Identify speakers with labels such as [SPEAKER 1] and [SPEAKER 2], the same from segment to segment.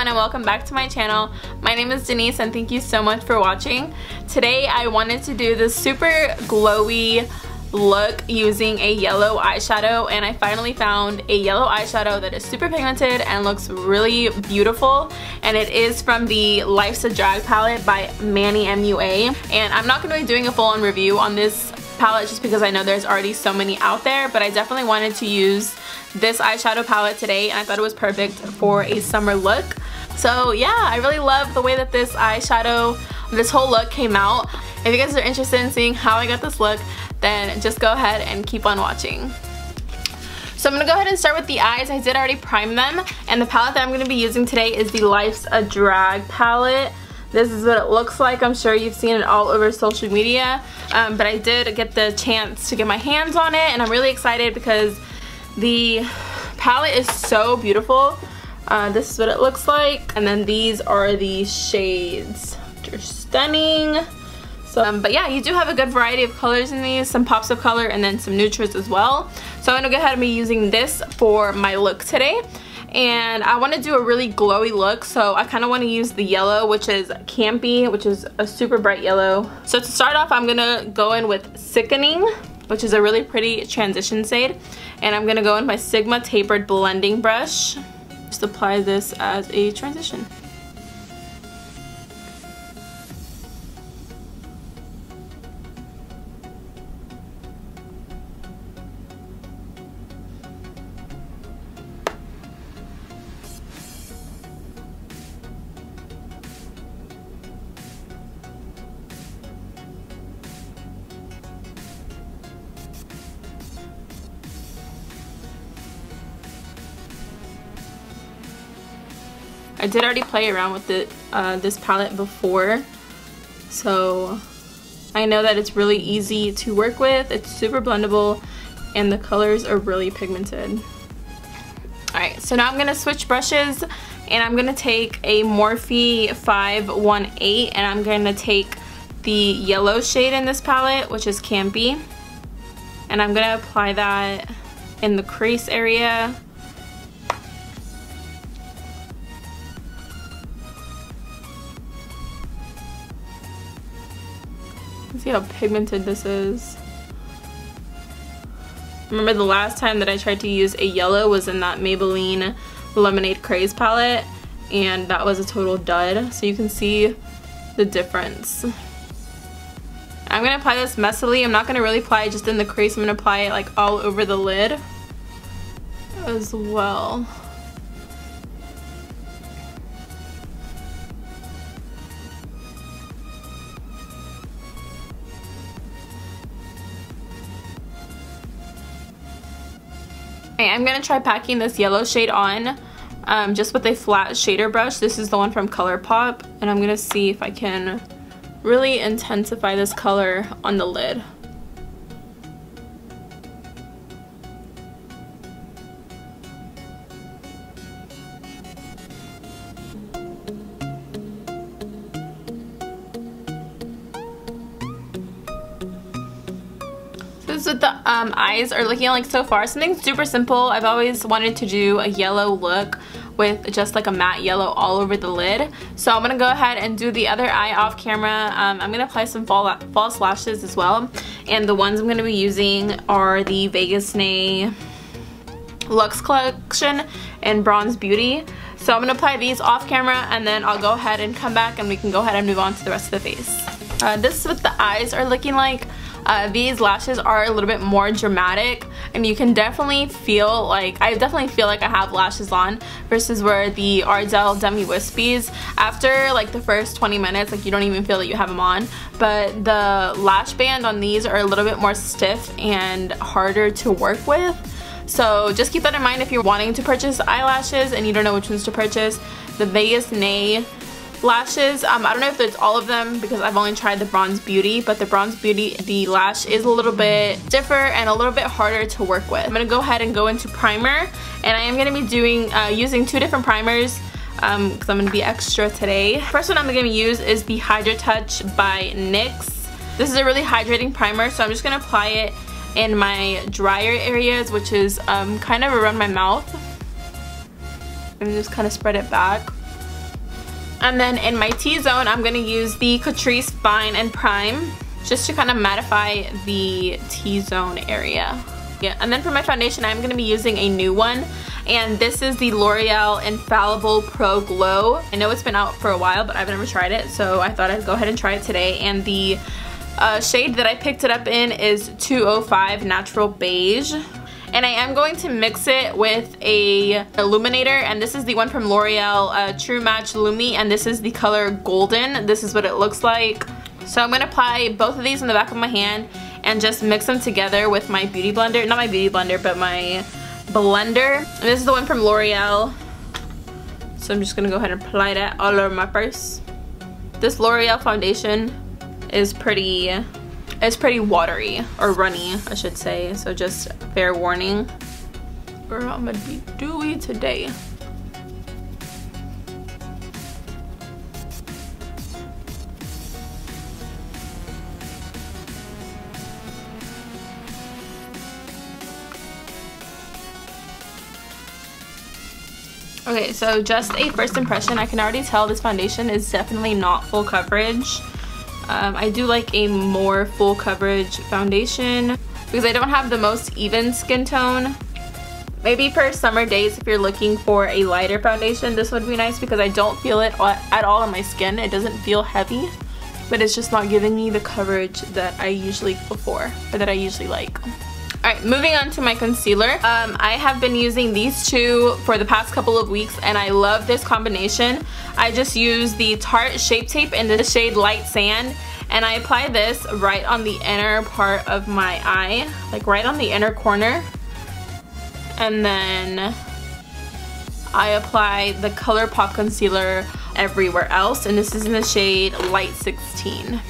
[SPEAKER 1] and welcome back to my channel. My name is Denise and thank you so much for watching. Today I wanted to do this super glowy look using a yellow eyeshadow, and I finally found a yellow eyeshadow that is super pigmented and looks really beautiful, and it is from the Life's a Drag palette by Manny MUA. And I'm not going to be doing a full-on review on this palette just because I know there's already so many out there, but I definitely wanted to use this eyeshadow palette today and I thought it was perfect for a summer look. So yeah, I really love the way that this whole look came out. If you guys are interested in seeing how I got this look, then just go ahead and keep on watching. So I'm going to go ahead and start with the eyes. I did already prime them, and the palette that I'm going to be using today is the Life's a Drag palette. This is what it looks like. I'm sure you've seen it all over social media, but I did get the chance to get my hands on it, and I'm really excited because the palette is so beautiful. This is what it looks like, and then these are the shades. They're stunning. So, but yeah, you do have a good variety of colors in these, some pops of color and then some neutrals as well. So I'm gonna go ahead and be using this for my look today. And I want to do a really glowy look, so I kind of want to use the yellow, which is Campy, which is a super bright yellow. So to start off, I'm gonna go in with Sickening, which is a really pretty transition shade, and I'm gonna go in my Sigma tapered blending brush. Just apply this as a transition. I did already play around with this palette before, so I know that it's really easy to work with. It's super blendable and the colors are really pigmented. Alright, so now I'm going to switch brushes and I'm going to take a Morphe 518 and I'm going to take the yellow shade in this palette, which is Campy, and I'm going to apply that in the crease area. See how pigmented this is. Remember the last time that I tried to use a yellow was in that Maybelline Lemonade Craze palette, and that was a total dud. So you can see the difference. I'm going to apply this messily. I'm not going to really apply it just in the crease. I'm going to apply it like all over the lid as well. I'm going to try packing this yellow shade on just with a flat shader brush. This is the one from ColourPop, and I'm going to see if I can really intensify this color on the lid. This is what the eyes are looking like so far. Something super simple. I've always wanted to do a yellow look with just like a matte yellow all over the lid. So I'm going to go ahead and do the other eye off camera. I'm going to apply some false lashes as well. And the ones I'm going to be using are the Vegas Nay Luxe Collection and Bronze Beauty. So I'm going to apply these off camera and then I'll go ahead and come back and we can go ahead and move on to the rest of the face. This is what the eyes are looking like. These lashes are a little bit more dramatic, and you can definitely feel like, I definitely feel like I have lashes on, versus where the Ardell Demi Wispies, after like the first 20 minutes, like you don't even feel that you have them on. But the lash band on these are a little bit more stiff and harder to work with. So just keep that in mind if you're wanting to purchase eyelashes and you don't know which ones to purchase. The Vegas Nay lashes, I don't know if it's all of them because I've only tried the Bronze Beauty, but the Bronze Beauty, the lash is a little bit stiffer and a little bit harder to work with. I'm going to go ahead and go into primer, and I am going to be doing using two different primers because I'm going to be extra today. First one I'm going to use is the Hydra Touch by NYX. This is a really hydrating primer, so I'm just going to apply it in my drier areas, which is kind of around my mouth, and just kind of spread it back. And then in my T-zone, I'm going to use the Catrice Fine and Prime just to kind of mattify the T-zone area. Yeah, and then for my foundation, I'm going to be using a new one. And this is the L'Oreal Infallible Pro Glow. I know it's been out for a while, but I've never tried it, so I thought I'd go ahead and try it today. And the shade that I picked it up in is 205 Natural Beige. And I am going to mix it with a illuminator, and this is the one from L'Oreal True Match Lumi, and this is the color Golden. This is what it looks like. So I'm going to apply both of these in the back of my hand and just mix them together with my beauty blender. Not my beauty blender, but my blender. And this is the one from L'Oreal. So I'm just going to go ahead and apply that all over my face. This L'Oreal foundation is pretty watery, or runny I should say, so just fair warning. Girl, I'm gonna be dewy today. Okay, so just a first impression, I can already tell this foundation is definitely not full coverage. I do like a more full coverage foundation because I don't have the most even skin tone. Maybe for summer days, if you're looking for a lighter foundation, this would be nice because I don't feel it at all on my skin. It doesn't feel heavy, but it's just not giving me the coverage that I usually go for, or that I usually like. Alright, moving on to my concealer. I have been using these two for the past couple of weeks and I love this combination. I just use the Tarte Shape Tape in the shade Light Sand, and I apply this right on the inner part of my eye, like right on the inner corner. And then I apply the ColourPop concealer everywhere else, and this is in the shade Light 16.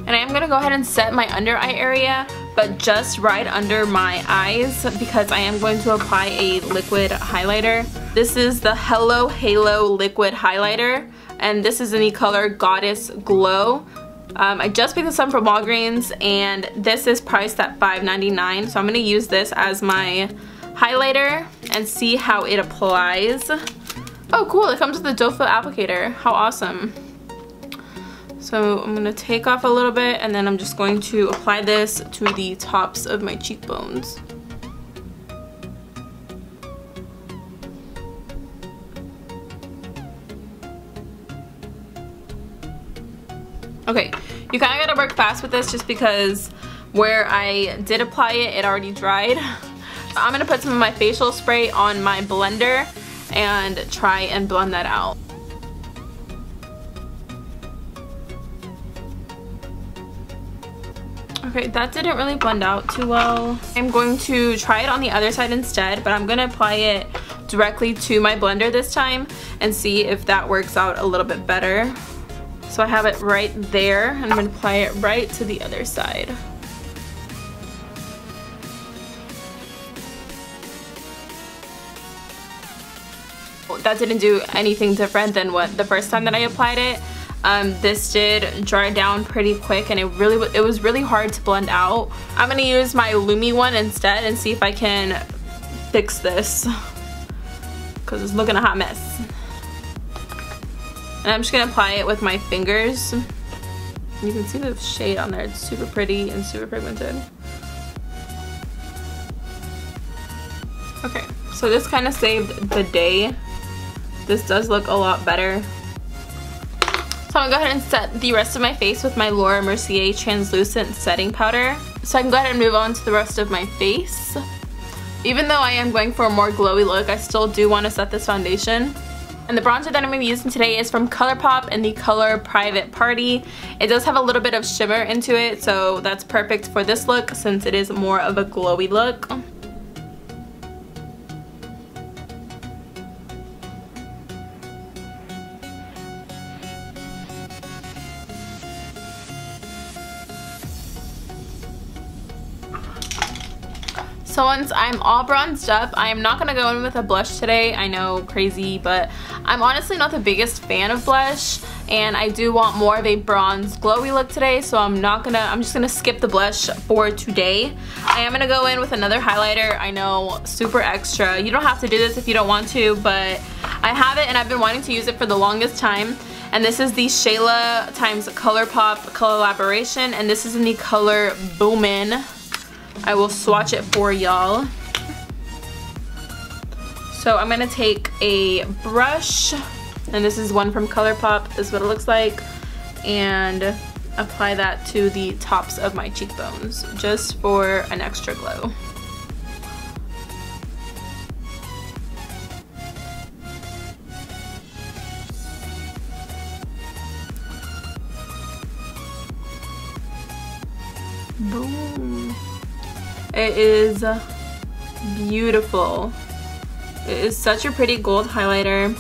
[SPEAKER 1] And I am going to go ahead and set my under eye area, but just right under my eyes because I am going to apply a liquid highlighter. This is the Hello Halo Liquid Highlighter, and this is in the color Goddess Glow. I just picked this up from Walgreens, and this is priced at $5.99, so I'm going to use this as my highlighter and see how it applies. Oh cool, it comes with a doe foot applicator. How awesome. So I'm going to take off a little bit, and then I'm just going to apply this to the tops of my cheekbones. Okay, you kind of got to work fast with this just because where I did apply it, it already dried. I'm going to put some of my facial spray on my blender and try and blend that out. Okay, that didn't really blend out too well. I'm going to try it on the other side instead, but I'm going to apply it directly to my blender this time and see if that works out a little bit better. So I have it right there, and I'm going to apply it right to the other side. That didn't do anything different than what the first time that I applied it. This did dry down pretty quick, and it was really hard to blend out. I'm going to use my Lumi one instead and see if I can fix this because it's looking a hot mess. And I'm just going to apply it with my fingers. You can see the shade on there. It's super pretty and super pigmented. Okay, so this kind of saved the day. This does look a lot better. So I'm going to go ahead and set the rest of my face with my Laura Mercier Translucent Setting Powder. So I can go ahead and move on to the rest of my face. Even though I am going for a more glowy look, I still do want to set this foundation. And the bronzer that I'm going to be using today is from ColourPop in the color Private Party. It does have a little bit of shimmer into it, so that's perfect for this look since it is more of a glowy look. So once I'm all bronzed up, I am not going to go in with a blush today. I know, crazy, but I'm honestly not the biggest fan of blush, and I do want more of a bronze glowy look today, so I'm just gonna skip the blush for today. I am gonna go in with another highlighter. I know, super extra. You don't have to do this if you don't want to, but I have it and I've been wanting to use it for the longest time. And this is the Shayla x ColourPop collaboration, and this is in the color Boomin'. I will swatch it for y'all. So I'm gonna take a brush, and this is one from ColourPop, this is what it looks like, and apply that to the tops of my cheekbones, just for an extra glow. Boom. It is beautiful. It is such a pretty gold highlighter.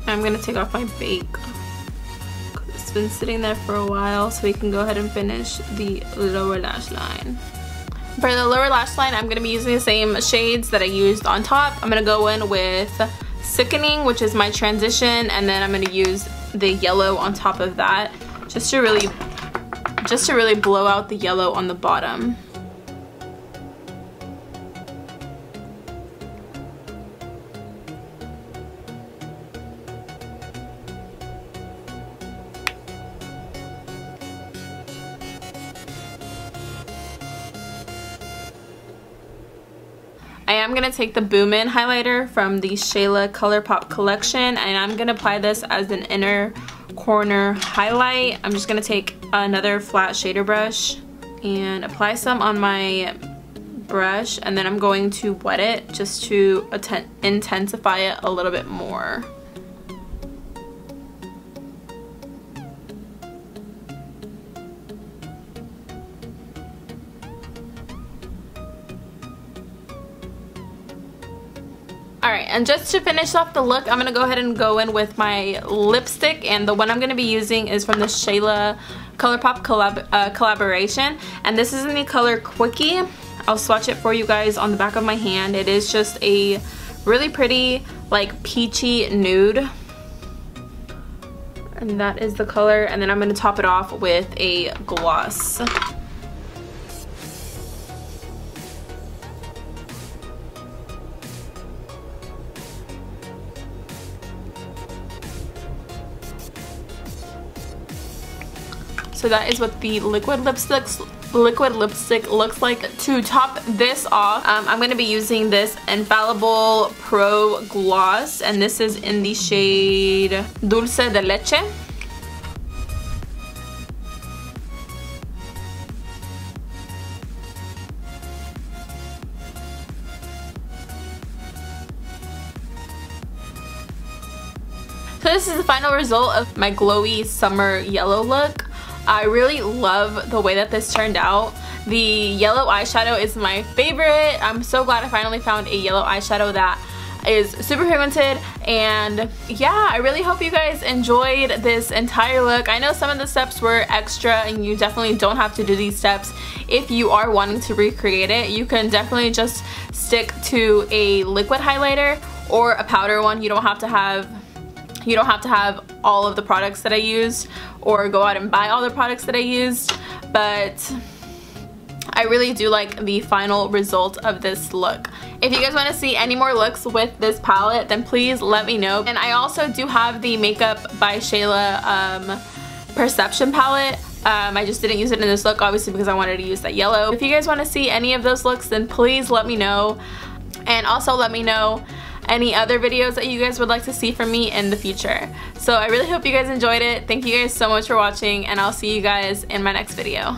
[SPEAKER 1] I'm gonna take off my bake. It's been sitting there for a while, so we can go ahead and finish the lower lash line. For the lower lash line, I'm gonna be using the same shades that I used on top. I'm gonna go in with Sickening, which is my transition, and then I'm gonna use the yellow on top of that, just to really blow out the yellow on the bottom. I am going to take the Boomin' highlighter from the Shayla ColourPop collection, and I'm going to apply this as an inner corner highlight. I'm just going to take another flat shader brush and apply some on my brush, and then I'm going to wet it just to intensify it a little bit more. Alright, and just to finish off the look, I'm going to go ahead and go in with my lipstick, and the one I'm going to be using is from the Shayla ColourPop collaboration, and this is in the color Quickie. I'll swatch it for you guys on the back of my hand. It is just a really pretty, like, peachy nude, and that is the color, and then I'm going to top it off with a gloss. So that is what the liquid lipstick looks like. To top this off, I'm going to be using this Infallible Pro Gloss, and this is in the shade Dulce de Leche. So this is the final result of my glowy summer yellow look. I really love the way that this turned out. The yellow eyeshadow is my favorite. I'm so glad I finally found a yellow eyeshadow that is super pigmented, and yeah, I really hope you guys enjoyed this entire look. I know some of the steps were extra, and you definitely don't have to do these steps if you are wanting to recreate it. You can definitely just stick to a liquid highlighter or a powder one. You don't have to have all of the products that I used, or go out and buy all the products that I used, but I really do like the final result of this look. If you guys want to see any more looks with this palette, then please let me know. And I also do have the Makeup by Shayla Perception palette. I just didn't use it in this look, obviously, because I wanted to use that yellow. If you guys want to see any of those looks, then please let me know. And also let me know any other videos that you guys would like to see from me in the future. So I really hope you guys enjoyed it. Thank you guys so much for watching, and I'll see you guys in my next video.